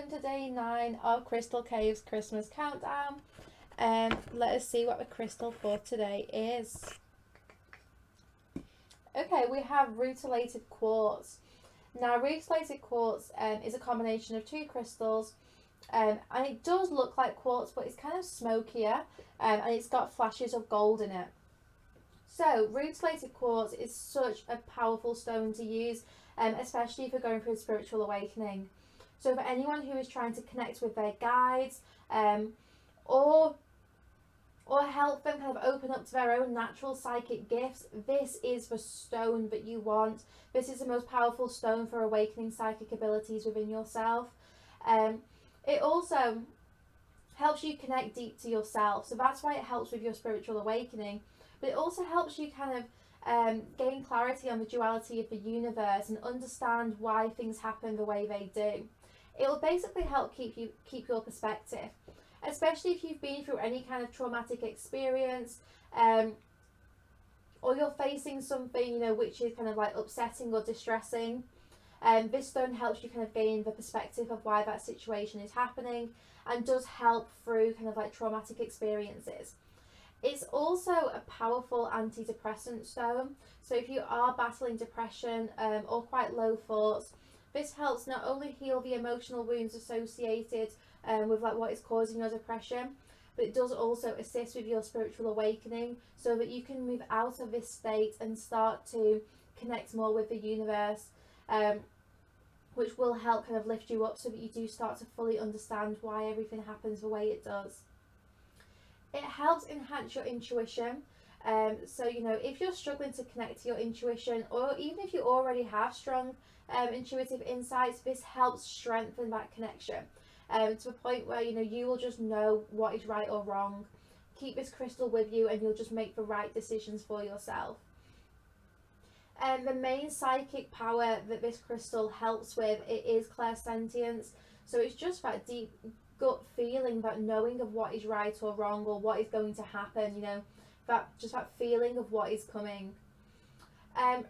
welcome to day 9 of Crystal Cave's Christmas countdown. Let us see what the crystal for today is. Okay, we have Rutilated Quartz. Now, Rutilated Quartz is a combination of 2 crystals, and it does look like quartz, but it's kind of smokier, and it's got flashes of gold in it. So, Rutilated Quartz is such a powerful stone to use, especially if you're going through a spiritual awakening. So for anyone who is trying to connect with their guides, or help them kind of open up to their own natural psychic gifts, this is the stone that you want. This is the most powerful stone for awakening psychic abilities within yourself. It also helps you connect deep to yourself, so that's why it helps with your spiritual awakening. But it also helps you kind of gain clarity on the duality of the universe and understand why things happen the way they do. It will basically help keep your perspective, especially if you've been through any kind of traumatic experience, or you're facing something, which is kind of like upsetting or distressing. This stone helps you kind of gain the perspective of why that situation is happening, and does help through kind of like traumatic experiences. It's also a powerful antidepressant stone, so if you are battling depression or quite low thoughts, this helps not only heal the emotional wounds associated with like what is causing your depression, but it does also assist with your spiritual awakening, so that you can move out of this state and start to connect more with the universe, which will help kind of lift you up so that you do start to fully understand why everything happens the way it does. It helps enhance your intuition. So if you're struggling to connect to your intuition, or even if you already have strong intuitive insights, this helps strengthen that connection to a point where you will just know what is right or wrong. Keep this crystal with you and you'll just make the right decisions for yourself. And the main psychic power that this crystal helps with, it is clairsentience. So it's just that deep gut feeling, that knowing of what is right or wrong, or what is going to happen, that feeling of what is coming.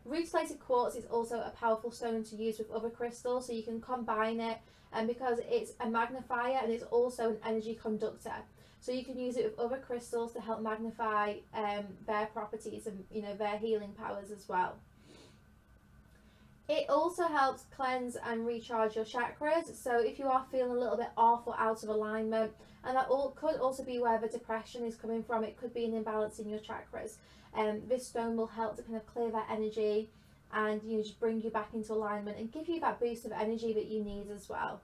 Rutilated quartz is also a powerful stone to use with other crystals, so you can combine it, because it's a magnifier and it's also an energy conductor. So you can use it with other crystals to help magnify their properties and their healing powers as well. It also helps cleanse and recharge your chakras. So if you are feeling a little bit off or out of alignment, and that could also be where the depression is coming from, it could be an imbalance in your chakras. This stone will help to kind of clear that energy and just bring you back into alignment and give you that boost of energy that you need as well.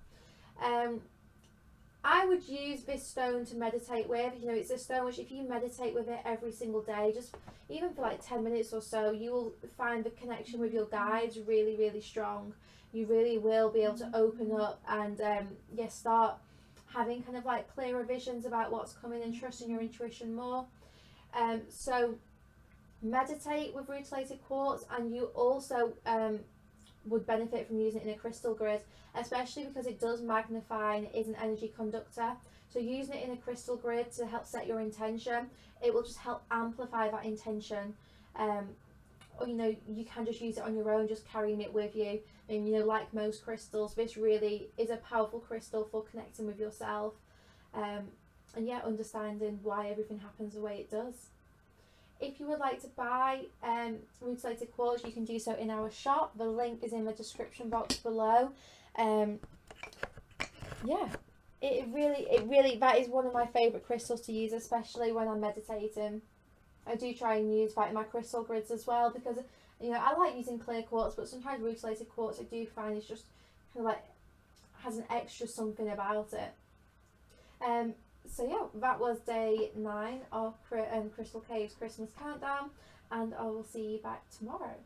I would use this stone to meditate with. It's a stone which, if you meditate with it every single day, just even for like 10 minutes or so, you will find the connection with your guides really, really strong. You really will be able to open up and start having kind of like clearer visions about what's coming and trusting your intuition more. So meditate with Rutilated Quartz, and you also would benefit from using it in a crystal grid, especially because it does magnify and is an energy conductor. So using it in a crystal grid to help set your intention, it will just help amplify that intention. Or you can just use it on your own, just carrying it with you. And like most crystals, this really is a powerful crystal for connecting with yourself, and understanding why everything happens the way it does. If you would like to buy Rutilated Quartz, you can do so in our shop. The link is in the description box below. It really that is one of my favourite crystals to use, especially when I'm meditating. I do try and use that in my crystal grids as well, because I like using clear quartz, but sometimes Rutilated Quartz I do find it's just kind of like has an extra something about it. So that was day 9 of Crystal Cave's Christmas countdown, and I will see you back tomorrow.